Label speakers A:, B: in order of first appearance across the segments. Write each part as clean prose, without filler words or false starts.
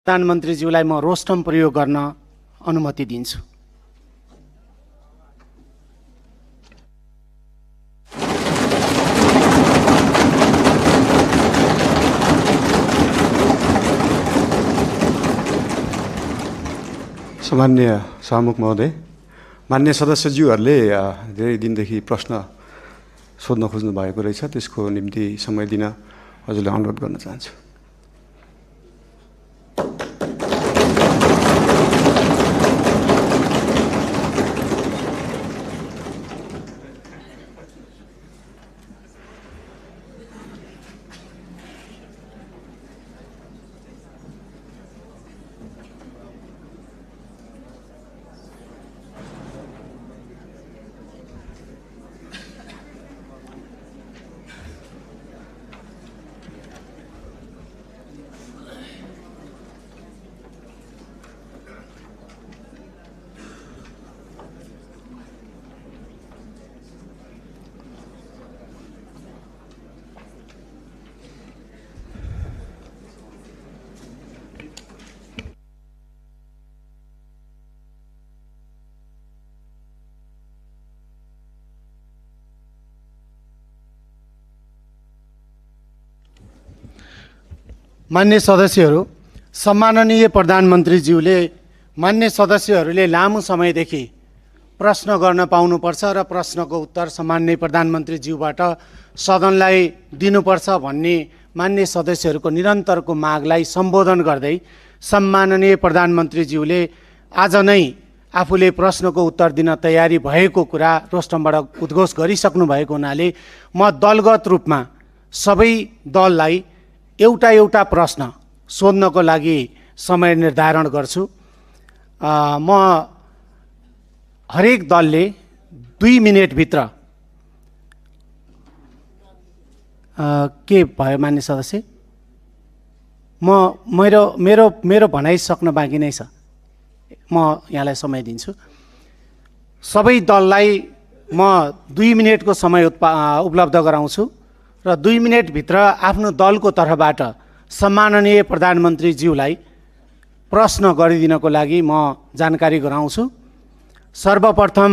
A: प्रधानमन्त्रीज्यूलाई म रोस्टम प्रयोग गर्न अनुमति दिन्छु।
B: सामान्य सभामुख महोदय, मान्य सदस्यज्यूहरूले धेरै दिनदेखि प्रश्न सोध्न खोज्नु भएको रहेछ, त्यसको निम्ति समय दिन हजुरलाई अनुरोध गर्न चाहन्छु।
A: मान्य सदस्यहरू, सम्माननीय प्रधानमन्त्रीज्यूले मान्य सदस्यहरूले लामो समयदेखि प्रश्न गर्न पाउनुपर्छ र प्रश्नको उत्तर सम्माननीय प्रधानमन्त्रीज्यूबाट सदनलाई दिनुपर्छ भन्ने मान्य सदस्यहरूको निरन्तरको मागलाई सम्बोधन गर्दै सम्माननीय प्रधानमन्त्रीज्यूले आज नै आफूले प्रश्नको उत्तर दिन तयारी भएको कुरा रोस्टमबाट उद्घोष गरिसक्नु भएको हुनाले म दलगत रूपमा सबै दललाई एउटा प्रश्न सोध्नको लागि समय निर्धारण गर्छु। म हरेक दलले 2 मिनेटभित्र के भयो मान्य सदस्य, मेरो भनाइ सक्न बाँकी नै छ, म यहाँलाई समय दिन्छु। सबै दललाई म 2 मिनेटको समय उपलब्ध गराउँछु र 2 मिनेटभित्र आफ्नो दलको तर्फबाट सम्माननीय प्रधानमन्त्रीज्यूलाई प्रश्न गरिदिनको लागि म जानकारी गराउँछु। सर्वप्रथम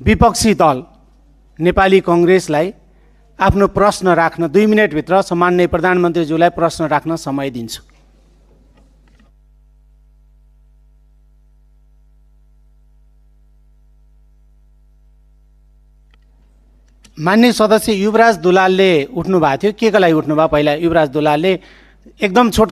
A: विपक्षी दल नेपाली कांग्रेसलाई आफ्नो प्रश्न राख्न 2 मिनेटभित्र सम्माननीय प्रधानमन्त्रीज्यूलाई प्रश्न राख्न समय दिन्छु। मान्य सदस्य युवराज दुलालले उठ्नु भएको थियो, के को लागि उठ्नु भयो? पहिला युवराज दुलालले एकदम छोटो